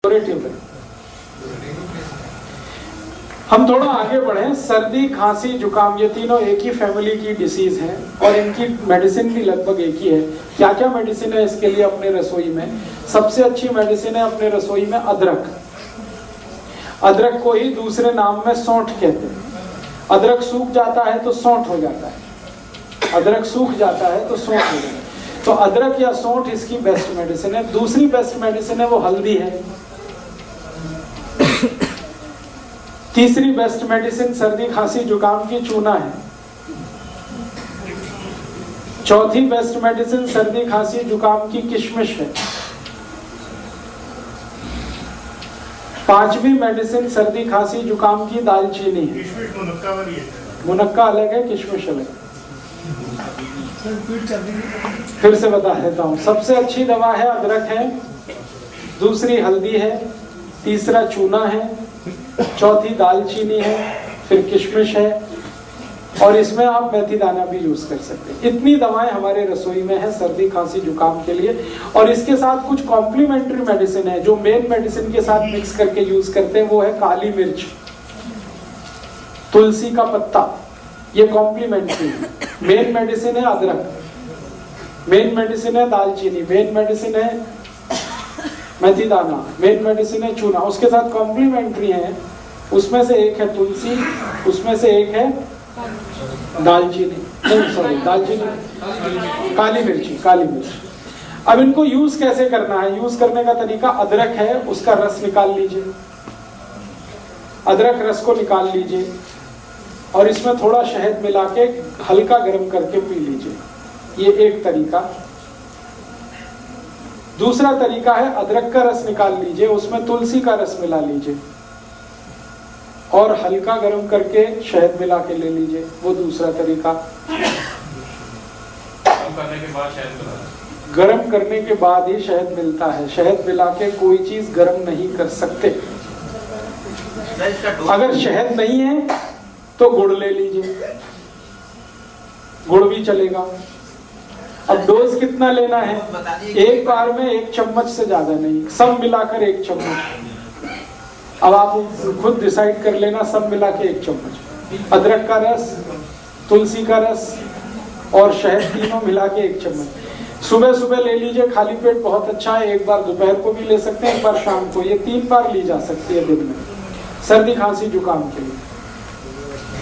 हम थोड़ा आगे बढ़े। सर्दी, खांसी, जुकाम ये तीनों एक ही फैमिली की डिसीज हैं और इनकी मेडिसिन भी लगभग एक ही है। क्या क्या मेडिसिन है इसके लिए अपने रसोई में? सबसे अच्छी मेडिसिन है अपने रसोई में अदरक। अदरक को ही दूसरे नाम में सौंठ कहते हैं। अदरक सूख जाता है तो सौंठ हो जाता है, अदरक सूख जाता है तो सौंठ हो जाता है। तो अदरक या सौंठ इसकी बेस्ट मेडिसिन है। दूसरी बेस्ट मेडिसिन है वो हल्दी है। तीसरी बेस्ट मेडिसिन सर्दी, खांसी, जुकाम की चूना है। चौथी बेस्ट मेडिसिन सर्दी, खांसी, जुकाम की किशमिश है। पांचवी मेडिसिन सर्दी, खांसी, जुकाम की दालचीनी है। मुनक्का अलग है, किशमिश अलग है। फिर से बता देता हूं। सबसे अच्छी दवा है अदरक है, दूसरी हल्दी है, तीसरा चूना है, चौथी दालचीनी है, फिर किशमिश है और इसमें आप मेथी दाना भी यूज कर सकते हैं। इतनी दवाएं हमारे रसोई में है सर्दी, खांसी, जुकाम के लिए। और इसके साथ कुछ कॉम्प्लीमेंट्री मेडिसिन है जो मेन मेडिसिन के साथ मिक्स करके यूज करते हैं। वो है काली मिर्च, तुलसी का पत्ता, ये कॉम्प्लीमेंट्री है। मेन मेडिसिन है अदरक, मेन मेडिसिन है दालचीनी, मेन मेडिसिन है मेथी दाना, मेन मेडिसिन है चूना। उसके साथ कॉम्प्लीमेंट्री है, उसमें से एक है तुलसी, उसमें से एक है दालचीनी, नहीं सॉरी दालचीनी, काली मिर्ची, काली मिर्च। अब इनको यूज कैसे करना है? यूज करने का तरीका, अदरक है उसका रस निकाल लीजिए, अदरक रस को निकाल लीजिए और इसमें थोड़ा शहद मिला के हल्का गर्म करके पी लीजिए। ये एक तरीका। दूसरा तरीका है अदरक का रस निकाल लीजिए, उसमें तुलसी का रस मिला लीजिए और हल्का गर्म करके शहद मिला के ले लीजिए। वो दूसरा तरीका। गर्म करने के बाद ही शहद मिलता है, शहद मिला के कोई चीज गर्म नहीं कर सकते। अगर शहद नहीं है तो गुड़ ले लीजिए, गुड़ भी चलेगा। अब डोज कितना लेना है? एक बार में 1 चम्मच से ज्यादा नहीं, सब मिलाकर 1 चम्मच। अब आप खुद डिसाइड कर लेना, सब मिला के 1 चम्मच। अदरक का रस, तुलसी का रस और शहद तीनों मिला के 1 चम्मच। सुबह सुबह ले लीजिए, खाली पेट बहुत अच्छा है। एक बार दोपहर को भी ले सकते हैं, एक बार शाम को। ये 3 बार ली जा सकती है दिन में, सर्दी, खांसी, जुकाम के लिए।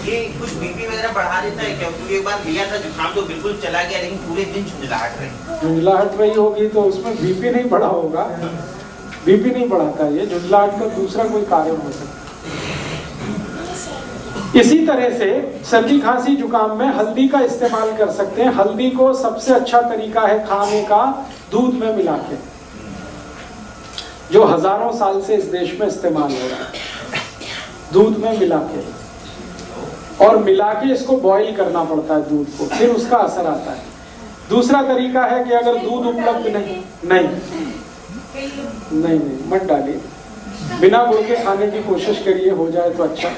ये कुछ बीपी वगैरह बढ़ा देता है क्या? क्योंकि एक बार लिया था जुकाम तो बिल्कुल चला गया, लेकिन पूरे दिन झुंझलाहट रही। झुंझलाहट रही होगी तो उसमें बीपी नहीं बढ़ा होगा। बीपी नहीं बढ़ाता, ये झुंझलाहट का दूसरा कोई कारण हो सकता है। इसी तरह से सर्दी, खांसी, जुकाम में हल्दी का इस्तेमाल कर सकते हैं। हल्दी को सबसे अच्छा तरीका है खाने का दूध में मिला के, जो हजारों साल से इस देश में इस्तेमाल हो रहा है। दूध में मिला के और मिला के इसको बॉईल करना पड़ता है दूध को, फिर उसका असर आता है। दूसरा तरीका है कि अगर दूध उपलब्ध नहीं मत डालिए, बिना गुड़ के खाने की कोशिश करिए, हो जाए तो अच्छा,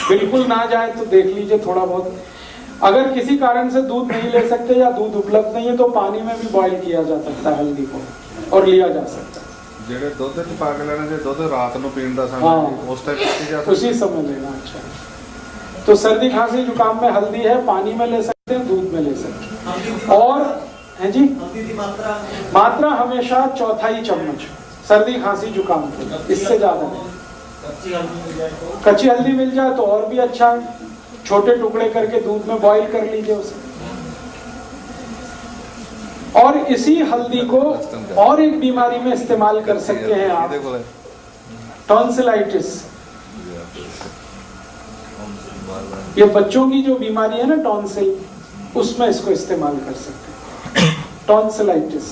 बिल्कुल ना जाए तो देख लीजिए थोड़ा बहुत। अगर किसी कारण से दूध नहीं ले सकते या दूध उपलब्ध नहीं है तो पानी में भी बॉईल किया जा सकता है हल्दी को और लिया जा सकता है। ਜਿਹੜੇ ਦੁੱਧ ਚ ਪਾ ਕੇ ਲੈਣਾ ਜੇ ਦੁੱਧ ਰਾਤ ਨੂੰ ਪੀਣ ਦਾ हाँ, समय उस टाइप पी जा सकता उसी समय लेना अच्छा है। तो सर्दी, खांसी, जुकाम में हल्दी है, पानी में ले सकते हैं, दूध में ले सकते हैं। और है जी, मात्रा हमेशा 1/4 चम्मच सर्दी, खांसी, जुकाम के, इससे ज्यादा नहीं। कच्ची हल्दी मिल जाए तो और भी अच्छा है। छोटे टुकड़े करके दूध में बॉईल कर लीजिए उसे। और इसी हल्दी को और एक बीमारी में इस्तेमाल कर सकते हैं आप, टॉन्सिलाइटिस। ये बच्चों की जो बीमारी है ना टॉन्सिल, उसमें इसको इस्तेमाल कर सकते हैं। टॉन्सिलाइटिस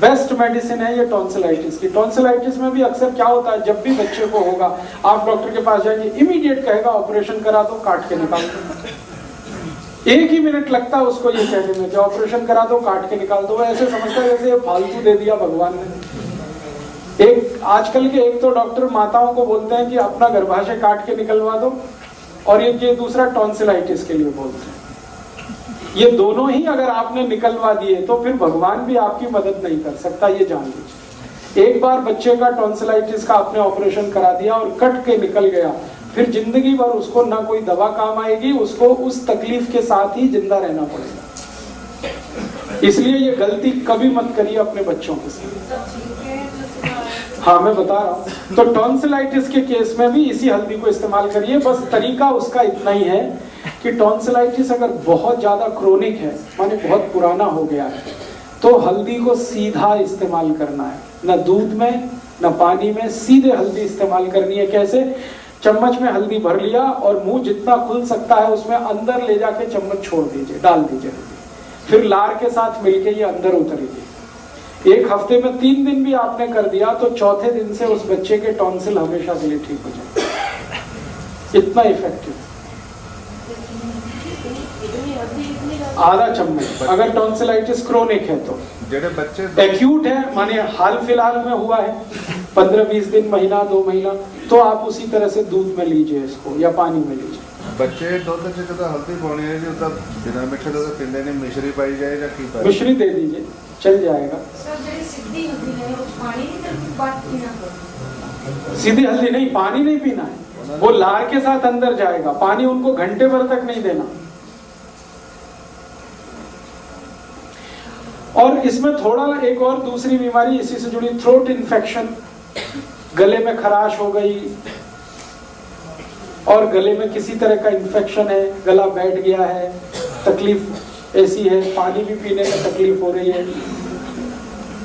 बेस्ट मेडिसिन है ये टॉन्सिलाइटिस की। टॉन्सिलाइटिस में भी अक्सर क्या होता है, जब भी बच्चे को होगा आप डॉक्टर के पास जाएंगे, इमीडिएट कहेगा ऑपरेशन करा दो, काट के निकाल दो। 1 ही मिनट लगता है उसको ये कहने में कि ऑपरेशन करा दो, काट के निकाल दो। ऐसे समझता है जैसे ये फालतू दे दिया भगवान ने। आजकल के एक तो डॉक्टर माताओं को बोलते हैं कि अपना गर्भाशय काट के निकलवा दो, और ये दूसरा टॉन्सिलाइटिस के लिए बोलते हैं। ये दोनों ही अगर आपने निकलवा दिए तो फिर भगवान भी आपकी मदद नहीं कर सकता, ये जान लीजिए। एक बार बच्चे का टॉन्सिलाइटिस का आपने ऑपरेशन करा दिया और कट के निकल गया, फिर जिंदगी भर उसको ना कोई दवा काम आएगी, उसको उस तकलीफ के साथ ही जिंदा रहना पड़ेगा। इसलिए ये गलती कभी मत करिए अपने बच्चों के साथ। हाँ मैं बता रहा हूँ। तो टॉन्सिलाइटिस के केस में भी इसी हल्दी को इस्तेमाल करिए। बस तरीका उसका इतना ही है कि टॉन्सिलाइटिस अगर बहुत ज्यादा क्रोनिक है, माने बहुत पुराना हो गया है, तो हल्दी को सीधा इस्तेमाल करना है, न दूध में न पानी में, सीधे हल्दी इस्तेमाल करनी है। कैसे? चम्मच में हल्दी भर लिया और मुंह जितना खुल सकता है उसमें अंदर ले जाके चम्मच छोड़ दीजिए, डाल दीजिए हल्दी, फिर लार के साथ मिलके ये अंदर उतरेगी। एक हफ्ते में 3 दिन भी आपने कर दिया तो चौथे दिन से उस बच्चे के टॉन्सिल हमेशा के लिए ठीक हो जाए। इतना इफेक्टिव। आधा चम्मच अगर टॉन्सिलाइटिस क्रोनिक है तो। जेडे बच्चे एक्यूट है, माने हाल फिलहाल में हुआ है 15-20 दिन, महीना 2 महीना, तो आप उसी तरह से दूध में लीजिए इसको या पानी में लीजिए। बच्चे दुध च जदा हल्दी पानी है जी, तब बिना मीठे दुध पींदे नहीं, मिश्री पाई जाए या की पाई? मिश्री दे दीजिए, चल जाएगा। सीधी हल्दी नहीं, पानी नहीं पीना है, वो लार के साथ अंदर जाएगा, पानी उनको घंटे भर तक नहीं देना। और इसमें थोड़ा एक और दूसरी बीमारी इसी से जुड़ी, थ्रोट इन्फेक्शन, गले में खराश हो गई और गले में किसी तरह का इन्फेक्शन है, गला बैठ गया है, तकलीफ ऐसी है, पानी भी पीने में तकलीफ हो रही है,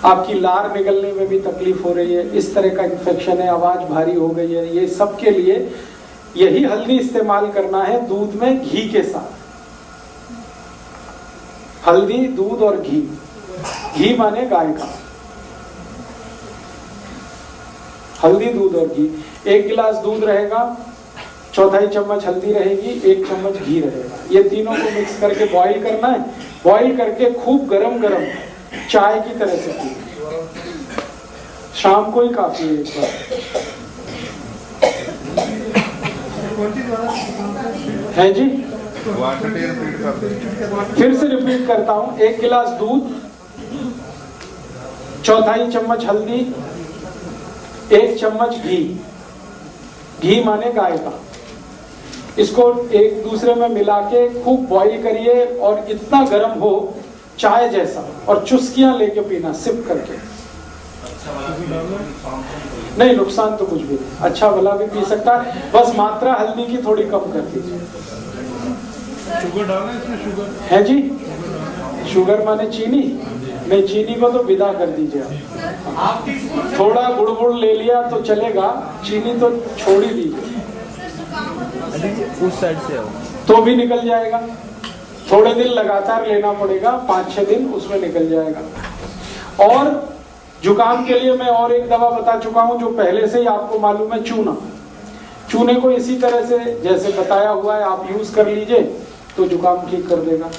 आपकी लार निकलने में भी तकलीफ हो रही है, इस तरह का इन्फेक्शन है, आवाज भारी हो गई है, ये सब के लिए यही हल्दी इस्तेमाल करना है दूध में घी के साथ। हल्दी, दूध और घी। घी माने गाय का। हल्दी, दूध और घी। 1 गिलास दूध रहेगा, 1/4 चम्मच हल्दी रहेगी, 1 चम्मच घी रहेगा। ये तीनों को मिक्स करके बॉईल करना है। बॉईल करके खूब गरम गरम चाय की तरह से पीना। शाम को ही काफी है एक बार। है जी, फिर से रिपीट करता हूं। 1 गिलास दूध, 1/4 चम्मच हल्दी, 1 चम्मच घी। घी माने गाय का। इसको एक दूसरे में मिला के खूब बॉईल करिए और इतना गर्म हो चाय जैसा, और चुस्कियां लेके पीना, सिप करके। नहीं, नुकसान तो कुछ भी नहीं, अच्छा भला भी पी सकता है, बस मात्रा हल्दी की थोड़ी कम कर दीजिए। शुगर डालना है इसमें? शुगर है जी, शुगर माने चीनी? नहीं, चीनी को तो विदा कर दीजिए आप। थोड़ा गुड़ ले लिया तो चलेगा, चीनी तो छोड़ ही दीजिए। उस साइड से आओ तो भी निकल जाएगा। थोड़े दिन लगातार लेना पड़ेगा, 5-6 दिन उसमें निकल जाएगा। और जुकाम के लिए मैं और एक दवा बता चुका हूं जो पहले से ही आपको मालूम है, चूना। चूने को इसी तरह से जैसे बताया हुआ है आप यूज कर लीजिए तो जुकाम ठीक कर देगा।